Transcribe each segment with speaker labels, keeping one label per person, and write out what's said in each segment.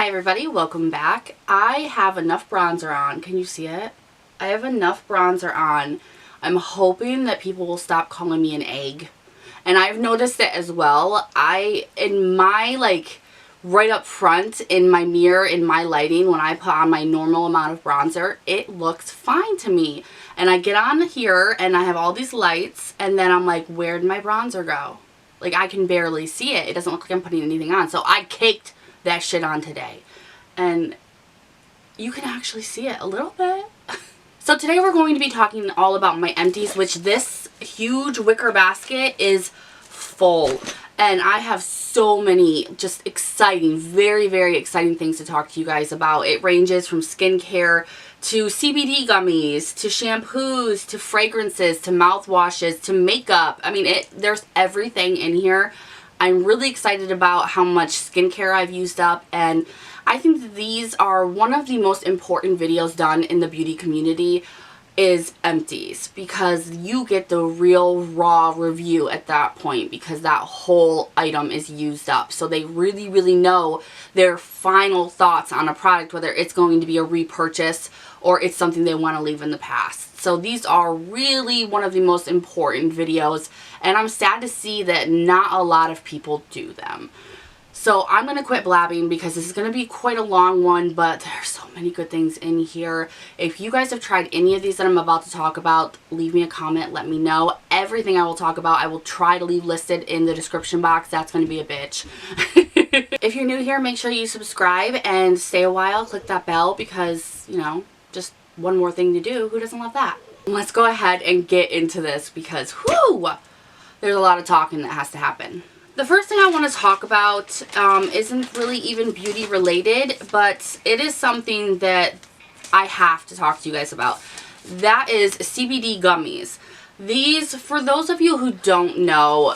Speaker 1: Hi everybody, welcome back. I have enough bronzer on. Can you see it? I have enough bronzer on. I'm hoping that people will stop calling me an egg. And I've noticed it as well. In my, right up front, in my mirror, in my lighting, when I put on my normal amount of bronzer, it looks fine to me. And I get on here and I have all these lights and then I'm like, where'd my bronzer go? Like, I can barely see it. It doesn't look like I'm putting anything on. So I caked that shit on today. And you can actually see it a little bit. So today we're going to be talking all about my empties, which this huge wicker basket is full. And I have so many just exciting, very, very exciting things to talk to you guys about. It ranges from skincare to CBD gummies, to shampoos, to fragrances, to mouthwashes, to makeup. I mean, there's everything in here. I'm really excited about how much skincare I've used up, and I think that these are one of the most important videos done in the beauty community is empties, because you get the real raw review at that point because that whole item is used up. So they really, really know their final thoughts on a product, whether it's going to be a repurchase or it's something they want to leave in the past. So these are really one of the most important videos, and I'm sad to see that not a lot of people do them. So I'm going to quit blabbing because this is going to be quite a long one, but there's so many good things in here. If you guys have tried any of these that I'm about to talk about, leave me a comment, let me know. Everything I will talk about, I will try to leave listed in the description box. That's going to be a bitch. If you're new here, make sure you subscribe and stay a while. Click that bell because, you know, just one more thing to do. Who doesn't love that? Let's go ahead and get into this because, whoo, there's a lot of talking that has to happen. The first thing I want to talk about isn't really even beauty related, but it is something that I have to talk to you guys about. That is CBD gummies. These, for those of you who don't know,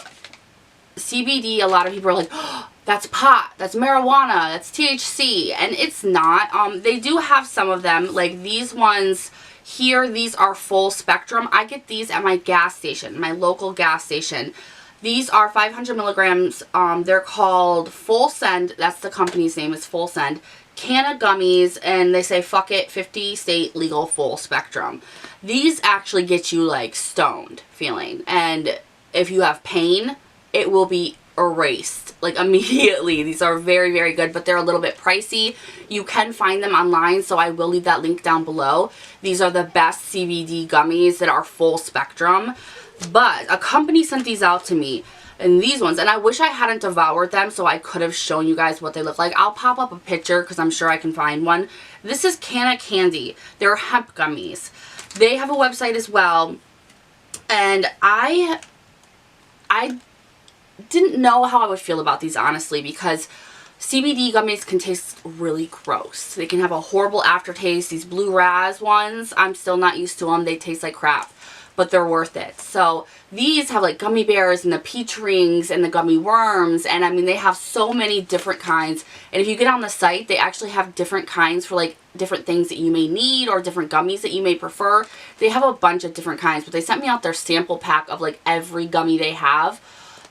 Speaker 1: CBD, a lot of people are like, oh, that's pot, that's marijuana, that's THC, and it's not. They do have some of them, like these ones here, these are full spectrum. I get these at my gas station, my local gas station. These are 500 milligrams. They're called Full Send. That's the company's name, is Full Send. Can of gummies, and they say, fuck it, 50 state legal full spectrum. These actually get you, like, stoned feeling. And if you have pain, it will be erased, like, immediately. These are very, very good, but they're a little bit pricey. You can find them online, so I will leave that link down below. These are the best CBD gummies that are full spectrum. But a company sent these out to me, and these ones, and I wish I hadn't devoured them so I could have shown you guys what they look like. I'll pop up a picture because I'm sure I can find one. This is Canna Candy. They're hemp gummies. They have a website as well, and I didn't know how I would feel about these, honestly, because CBD gummies can taste really gross. They can have a horrible aftertaste. These blue raz ones, I'm still not used to them. They taste like crap, but they're worth it. So these have like gummy bears and the peach rings and the gummy worms, and I mean, they have so many different kinds. And if you get on the site, they actually have different kinds for like different things that you may need or different gummies that you may prefer. They have a bunch of different kinds, but they sent me out their sample pack of like every gummy they have.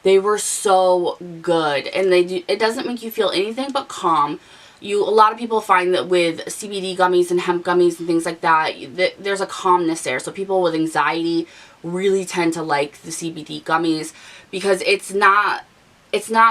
Speaker 1: They were so good, and it doesn't make you feel anything but calm. A lot of people find that with CBD gummies and hemp gummies and things like that, there's a calmness there. So people with anxiety really tend to like the CBD gummies because it's not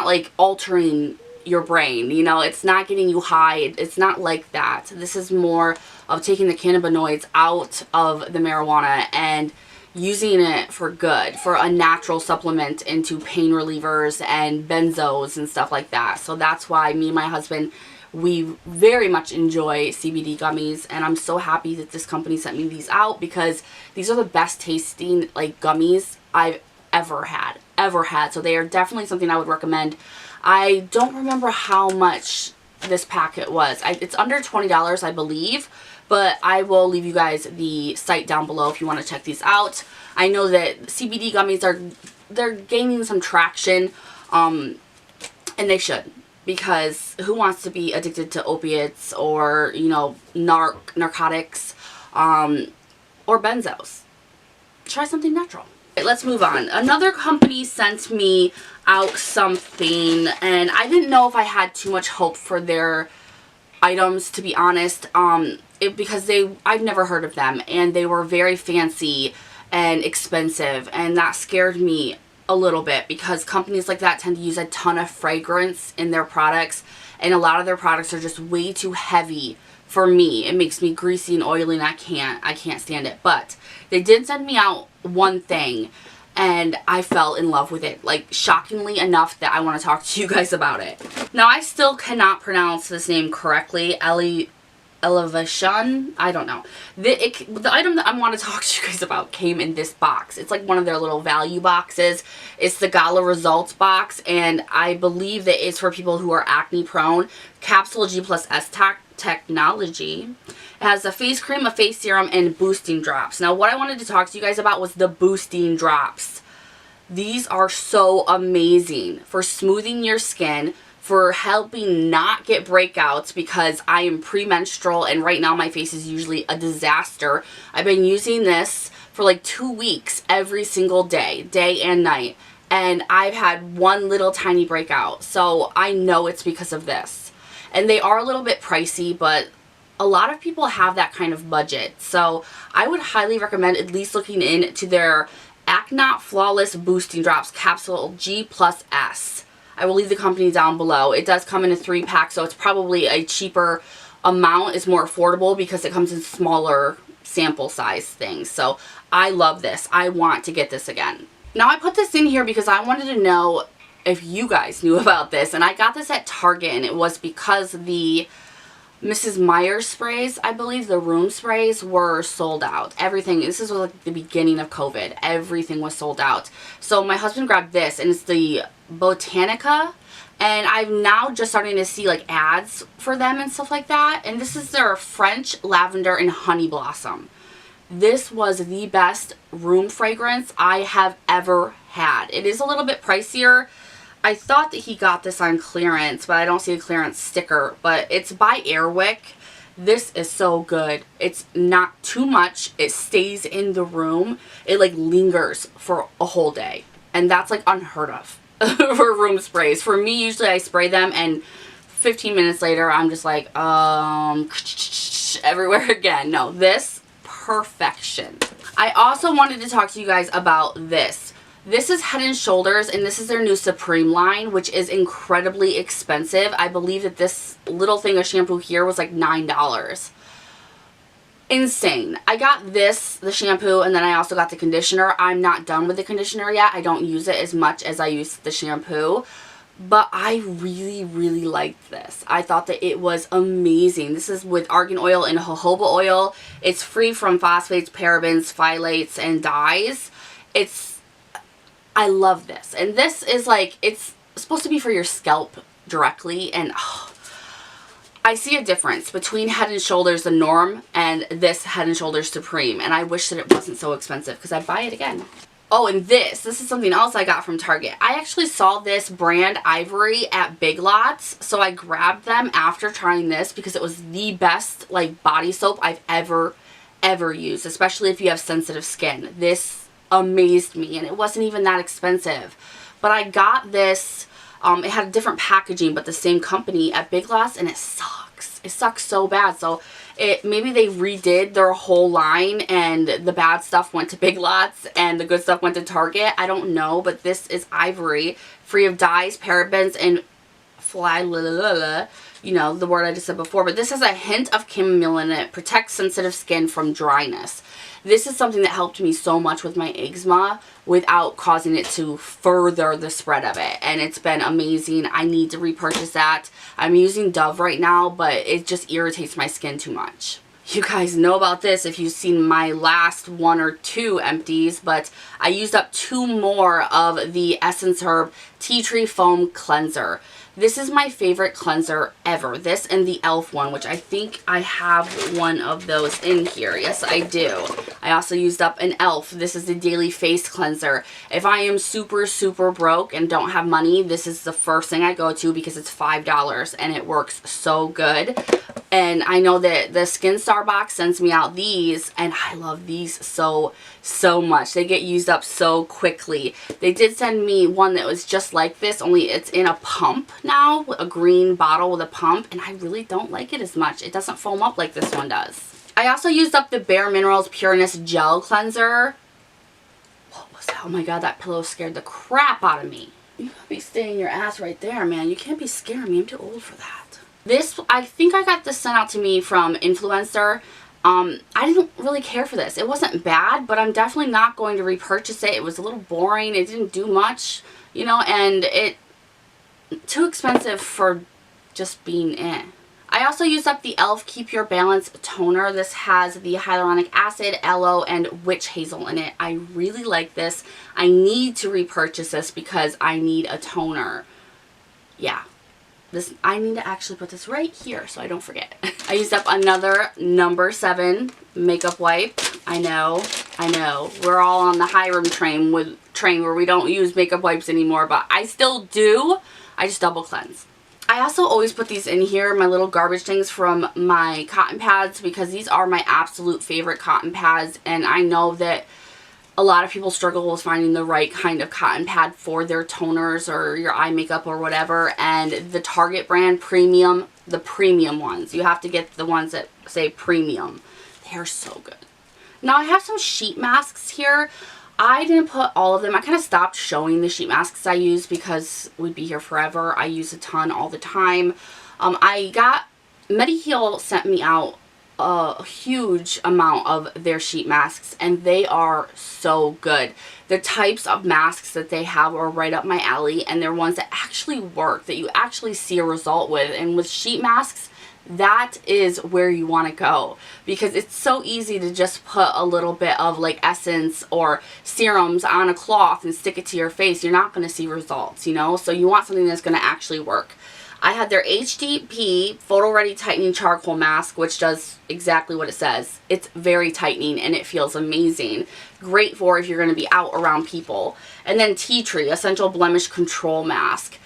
Speaker 1: like altering your brain, you know, it's not getting you high. It's not like that. This is more of taking the cannabinoids out of the marijuana and using it for good, for a natural supplement into pain relievers and benzos and stuff like that. So that's why me and my husband, we very much enjoy CBD gummies, and I'm so happy that this company sent me these out because these are the best tasting like gummies I've ever had. So they are definitely something I would recommend. I don't remember how much this packet was. It's under $20, I believe, but I will leave you guys the site down below if you want to check these out. I know that CBD gummies they're gaining some traction, and they should, because who wants to be addicted to opiates or, you know, narcotics, or benzos? Try something natural. Okay, let's move on. Another company sent me out something, and I didn't know if I had too much hope for their items, to be honest, because I've never heard of them, and they were very fancy and expensive, and that scared me a little bit because companies like that tend to use a ton of fragrance in their products, and a lot of their products are just way too heavy for me. It makes me greasy and oily, and I can't stand it. But they did send me out one thing, and I fell in love with it, like shockingly enough that I want to talk to you guys about it. Now, I still cannot pronounce this name correctly. Elevation, I don't know. The item that I want to talk to you guys about came in this box. It's like one of their little value boxes. It's the Gala Results box, and I believe that it's for people who are acne prone. Capsule G+S technology. It has a face cream, a face serum, and boosting drops. Now, what I wanted to talk to you guys about was the boosting drops. These are so amazing for smoothing your skin, for helping not get breakouts, because I am premenstrual and right now my face is usually a disaster. I've been using this for like 2 weeks every single day, day and night, and I've had one little tiny breakout. So I know it's because of this. And they are a little bit pricey, but a lot of people have that kind of budget. So I would highly recommend at least looking into their AQUA Flawless Boosting Drops Capsule G+S. I will leave the company down below. It does come in a 3-pack, so it's probably a cheaper amount. It's more affordable because it comes in smaller sample size things. So I love this. I want to get this again. Now, I put this in here because I wanted to know if you guys knew about this, and I got this at Target, and it was because the Mrs. Meyer's sprays, I believe the room sprays, were sold out. Everything, this is like the beginning of COVID, everything was sold out. So my husband grabbed this, and it's the Botanica, and I'm now just starting to see like ads for them and stuff like that, and this is their French Lavender and Honey Blossom. This was the best room fragrance I have ever had. It is a little bit pricier. I thought that he got this on clearance, but I don't see a clearance sticker. But it's by Airwick. This is so good. It's not too much. It stays in the room. It like lingers for a whole day. And that's like unheard of for room sprays. For me, usually I spray them and 15 minutes later I'm just like, everywhere again. No, this, perfection. I also wanted to talk to you guys about this. This is Head & Shoulders, and this is their new Supreme line, which is incredibly expensive. I believe that this little thing of shampoo here was like $9. Insane. I got this, the shampoo, and then I also got the conditioner. I'm not done with the conditioner yet. I don't use it as much as I use the shampoo, but I really, really liked this. I thought that it was amazing. This is with argan oil and jojoba oil. It's free from phosphates, parabens, phthalates, and dyes. I love this. And this is like, it's supposed to be for your scalp directly. And I see a difference between Head & Shoulders the Norm and this Head & Shoulders Supreme. And I wish that it wasn't so expensive because I'd buy it again. Oh, and this is something else I got from Target. I actually saw this brand Ivory at Big Lots. So I grabbed them after trying this because it was the best like body soap I've ever used. Especially if you have sensitive skin. This amazed me, and it wasn't even that expensive. But I got this, it had a different packaging but the same company at Big Lots, and it sucks. It sucks so bad. So maybe they redid their whole line and the bad stuff went to Big Lots and the good stuff went to Target. I don't know, but this is Ivory, free of dyes, parabens, and you know, the word I just said before. But this has a hint of chamomile in it. Protects sensitive skin from dryness. This is something that helped me so much with my eczema without causing it to further the spread of it. And it's been amazing. I need to repurchase that. I'm using Dove right now, but it just irritates my skin too much. You guys know about this if you've seen my last 1 or 2 empties, but I used up 2 more of the Essence Herb Tea Tree Foam Cleanser. This is my favorite cleanser ever. This and the e.l.f. one, which I think I have one of those in here. Yes, I do. I also used up an e.l.f. This is the Daily Face Cleanser. If I am super, super broke and don't have money, this is the first thing I go to because it's $5 and it works so good. And I know that the Skin Star box sends me out these, and I love these so much. They get used up so quickly. They did send me one that was just like this, only it's in a pump now, a green bottle with a pump, and I really don't like it as much. It doesn't foam up like this one does. I also used up the Bare Minerals Pureness Gel Cleanser. What was that? Oh my god, that pillow scared the crap out of me. You gotta be staying your ass right there, man. You can't be scaring me. I'm too old for that. This, I think I got this sent out to me from Influencer. I didn't really care for this. It wasn't bad, but I'm definitely not going to repurchase it. It was a little boring. It didn't do much, you know, and it too expensive for just being in. I also used up the e.l.f. Keep Your Balance Toner. This has the hyaluronic acid, aloe, and witch hazel in it. I really like this. I need to repurchase this because I need a toner. Yeah. This, I need to actually put this right here so I don't forget. I used up another number 7 makeup wipe. I know. We're all on the Hiram train where we don't use makeup wipes anymore, but I still do. I just double cleanse. I also always put these in here, my little garbage things from my cotton pads, because these are my absolute favorite cotton pads, and I know that a lot of people struggle with finding the right kind of cotton pad for their toners or your eye makeup or whatever, and the Target brand premium, the premium ones. You have to get the ones that say premium. They're so good. Now I have some sheet masks here. I didn't put all of them. I kind of stopped showing the sheet masks I use because we'd be here forever. I use a ton all the time. Mediheal sent me out a huge amount of their sheet masks, and they are so good. The types of masks that they have are right up my alley, and they're ones that actually work, that you actually see a result with. And with sheet masks, that is where you want to go, because it's so easy to just put a little bit of like essence or serums on a cloth and stick it to your face. You're not going to see results, you know, so you want something that's going to actually work. I had their HDP Photo Ready Tightening Charcoal Mask, which does exactly what it says. It's very tightening and it feels amazing. Great for if you're going to be out around people. And then Tea Tree Essential Blemish Control Mask.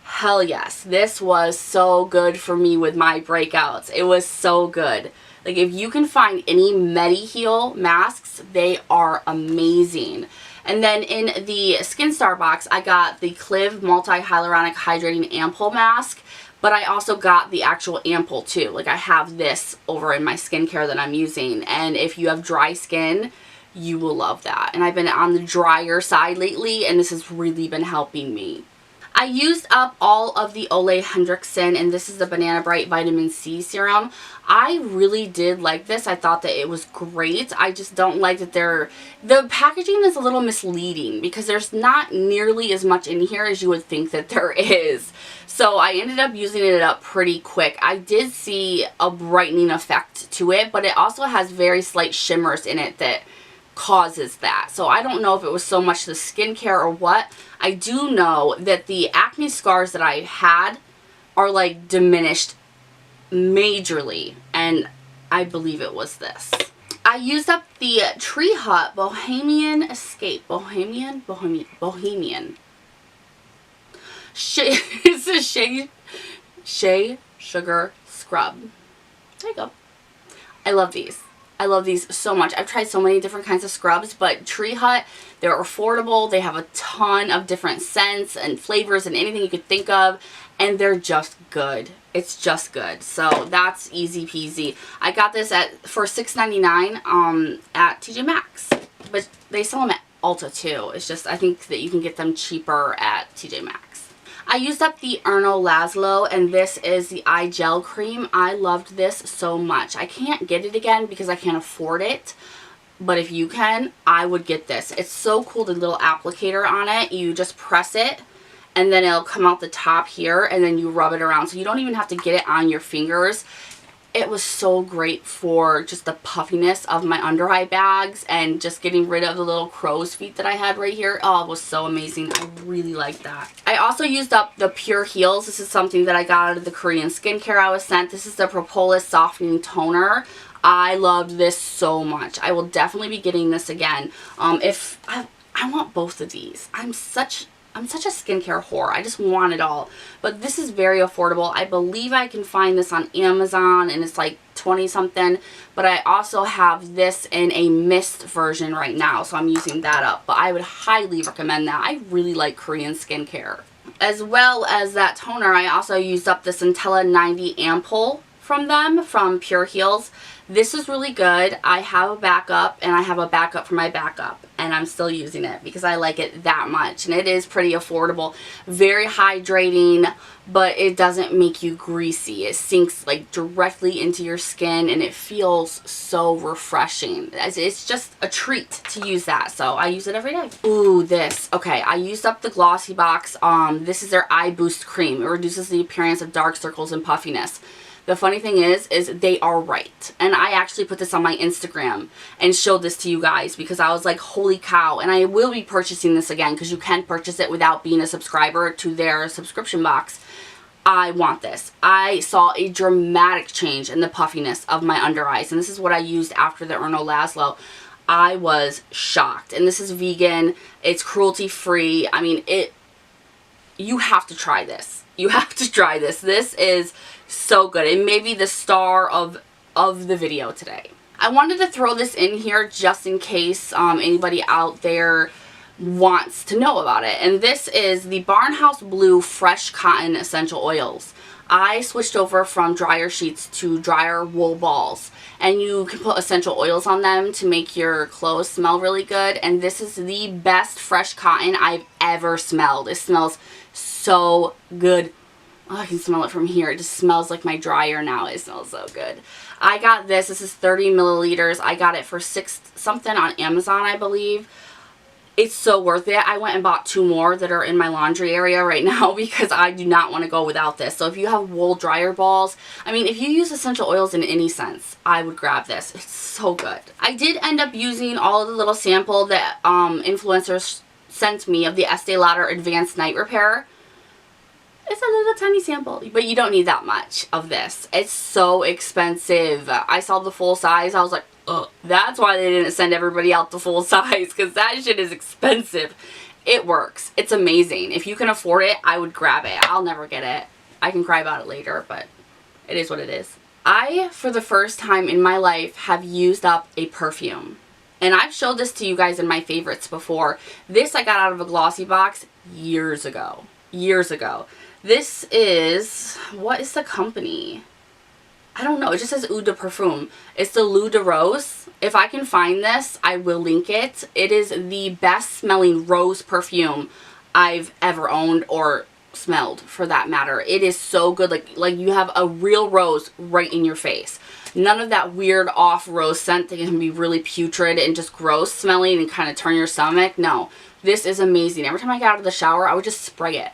Speaker 1: Hell yes. This was so good for me with my breakouts. It was so good. Like, if you can find any Mediheal masks, they are amazing. And then in the Skin Star box, I got the Cliv Multi-Hyaluronic Hydrating Ampoule Mask, but I also got the actual ampoule too. Like, I have this over in my skincare that I'm using, and if you have dry skin, you will love that. And I've been on the drier side lately, and this has really been helping me. I used up all of the Ole Henriksen, and this is the Banana Bright Vitamin C Serum. I really did like this. I thought that it was great. I just don't like that the packaging is a little misleading, because there's not nearly as much in here as you would think that there is. So I ended up using it up pretty quick. I did see a brightening effect to it, but it also has very slight shimmers in it that causes that. So I don't know if it was so much the skincare or what. I do know that the acne scars that I had are like diminished majorly, and I believe it was this. I used up the Tree Hut Bohemian Escape. Bohemian? It's a Shea Sugar Scrub. There you go. I love these. I love these so much. I've tried so many different kinds of scrubs, but Tree Hut, they're affordable. They have a ton of different scents and flavors and anything you could think of, and they're just good. It's just good. So that's easy peasy. I got this for $6.99 at TJMAXX, but they sell them at Ulta too. It's just, I think that you can get them cheaper at TJMAXX. I used up the Erno Laszlo, and this is the eye gel cream. I loved this so much. I can't get it again because I can't afford it, but if you can, I would get this. It's so cool, the little applicator on it. You just press it, and then it'll come out the top here, and then you rub it around. So you don't even have to get it on your fingers. It was so great for just the puffiness of my under eye bags and just getting rid of the little crow's feet that I had right here. Oh, it was so amazing. I really liked that. I also used up the Pure Heals. This is something that I got out of the Korean skincare I was sent. This is the Propolis Softening Toner. I loved this so much. I will definitely be getting this again. If I want both of these. I'm such I'm such a skincare whore. I just want it all. But this is very affordable. I believe I can find this on Amazon and it's like 20 something. But I also have this in a mist version right now. So I'm using that up. But I would highly recommend that. I really like Korean skincare. As well as that toner, I also used up the Centella 90 Ampoule from them, from Pure Heals. This is really good. I have a backup, and I have a backup for my backup, and I'm still using it because I like it that much. And it is pretty affordable, very hydrating, but it doesn't make you greasy. It sinks like directly into your skin, and it feels so refreshing. It's just a treat to use that, so I use it every day. Ooh, this. Okay, I used up the Glossy Box. This is their Eye Boost Cream. It reduces the appearance of dark circles and puffiness. The funny thing is they are right. And I actually put this on my Instagram and showed this to you guys because I was like, holy cow. And I will be purchasing this again because you can purchase it without being a subscriber to their subscription box. I want this. I saw a dramatic change in the puffiness of my under eyes. And this is what I used after the Erno Laszlo. I was shocked. And this is vegan. It's cruelty free. I mean, you have to try this. You have to try this. This is so good. It may be the star of the video today. I wanted to throw this in here just in case anybody out there wants to know about it. And this is the Barnhouse Blue Fresh Cotton Essential Oils. I switched over from dryer sheets to dryer wool balls. And you can put essential oils on them to make your clothes smell really good. And this is the best fresh cotton I've ever smelled. It smells so good. Oh, I can smell it from here. It just smells like my dryer now. It smells so good. I got this. This is 30 milliliters. I got it for $6 something on Amazon, I believe. It's so worth it. I went and bought 2 more that are in my laundry area right now because I do not want to go without this. So if you have wool dryer balls, I mean, if you use essential oils in any sense, I would grab this. It's so good. I did end up using all of the little sample that influencers sent me of the Estee Lauder Advanced Night Repair. It's a little tiny sample, but you don't need that much of this. It's so expensive. I saw the full size. I was like, ugh. That's why they didn't send everybody out the full size, because that shit is expensive. It works. It's amazing. If you can afford it, I would grab it. I'll never get it. I can cry about it later, but it is what it is. I, for the first time in my life, have used up a perfume. And I've showed this to you guys in my favorites before. This I got out of a Glossy Box years ago. Years ago. This is, what is the company? I don't know. It just says Eau de Parfum. It's the L'Eau de Rose. If I can find this, I will link it. It is the best smelling rose perfume I've ever owned or smelled, for that matter. It is so good. Like you have a real rose right in your face. None of that weird off rose scent that can be really putrid and just gross smelling and kind of turn your stomach. No, this is amazing. Every time I got out of the shower, I would just spray it.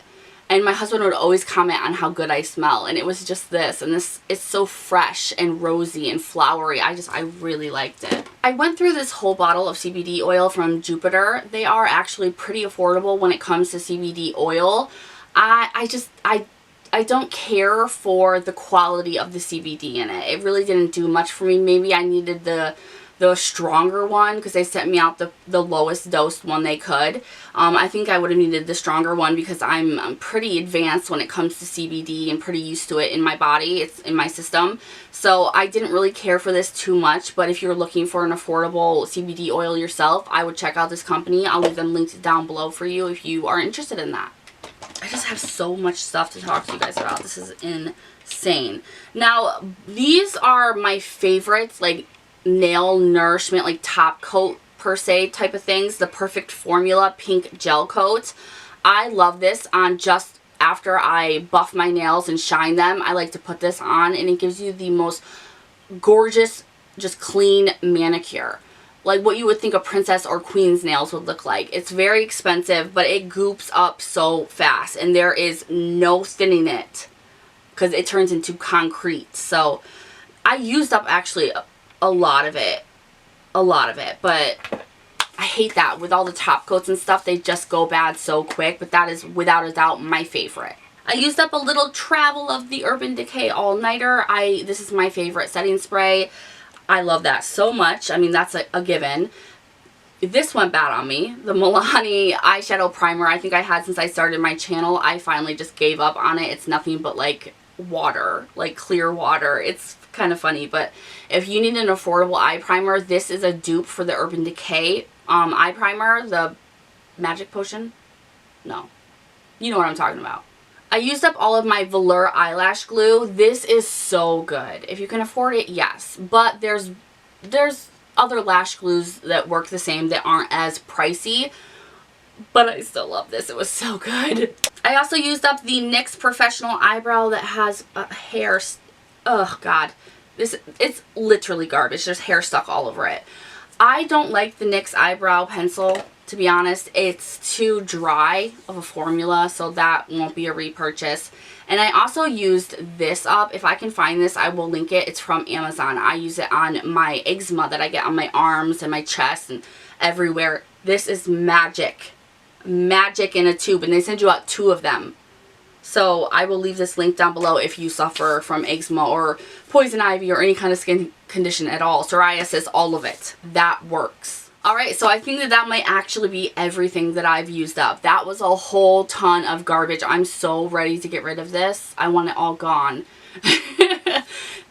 Speaker 1: And my husband would always comment on how good I smell. And it was just this. And this, it's so fresh and rosy and flowery. I really liked it. I went through this whole bottle of CBD oil from Jupiter. They are actually pretty affordable when it comes to CBD oil. I don't care for the quality of the CBD in it. It really didn't do much for me. Maybe I needed the stronger one because they sent me out the lowest dosed one they could. I think I would have needed the stronger one because I'm pretty advanced when it comes to CBD and pretty used to it in my body. It's in my system. So I didn't really care for this too much, but if you're looking for an affordable CBD oil yourself, I would check out this company. I'll leave them linked down below for you if you are interested in that. I just have so much stuff to talk to you guys about. This is insane. Now, these are my favorites, like nail nourishment, like top coat per se type of things. The Perfect Formula Pink Gel Coat. I love this on just after I buff my nails and shine them. I like to put this on and it gives you the most gorgeous, just clean manicure. Like what you would think a princess or queen's nails would look like. It's very expensive, but it goops up so fast and there is no thinning it because it turns into concrete. So I used up actually a lot of it, but I hate that with all the top coats and stuff. They just go bad so quick, but that is without a doubt my favorite. I used up a little travel of the Urban Decay All Nighter. This is my favorite setting spray. I love that so much. I mean, that's a given. this went bad on me. The Milani eyeshadow primer I think I had since I started my channel. I finally just gave up on it. It's nothing but like water, like clear water. It's kind of funny, but if you need an affordable eye primer, this is a dupe for the Urban Decay eye primer, the Magic Potion. No, you know what I'm talking about. I used up all of my velour eyelash glue. This is so good. If you can afford it, yes, but there's other lash glues that work the same that aren't as pricey, but I still love this. It was so good. I also used up the NYX Professional Eyebrow that has hair. Oh god, it's literally garbage. There's hair stuck all over it. I don't like the NYX eyebrow pencil, to be honest. It's too dry of a formula, so that won't be a repurchase. And I also used this up. If I can find this, I will link it. It's from Amazon. I use it on my eczema that I get on my arms and my chest and everywhere. This is magic. Magic in a tube, and they send you out 2 of them. So I will leave this link down below if you suffer from eczema or poison ivy or any kind of skin condition at all. Psoriasis, all of it. That works. Alright, so I think that might actually be everything that I've used up. That was a whole ton of garbage. I'm so ready to get rid of this. I want it all gone.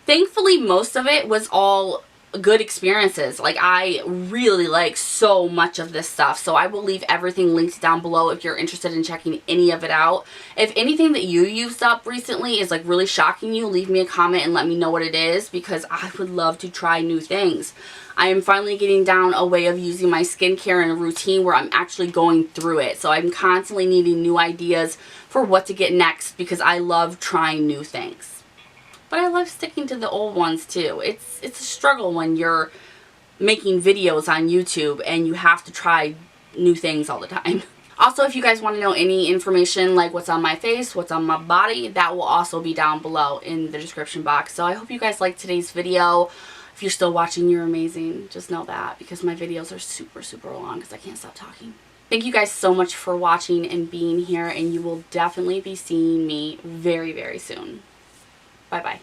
Speaker 1: Thankfully, most of it was all good experiences. Like, I really like so much of this stuff, so I will leave everything linked down below if you're interested in checking any of it out. If anything that you used up recently is like really shocking you, leave me a comment and let me know what it is, because I would love to try new things. I am finally getting down a way of using my skincare in a routine where I'm actually going through it, so I'm constantly needing new ideas for what to get next, because I love trying new things. But I love sticking to the old ones too. It's a struggle when you're making videos on YouTube and you have to try new things all the time. Also, if you guys want to know any information like what's on my face, what's on my body, that will also be down below in the description box. So I hope you guys liked today's video. If you're still watching, you're amazing. Just know that, because my videos are super, super long because I can't stop talking. Thank you guys so much for watching and being here, and you will definitely be seeing me very, very soon. Bye-bye.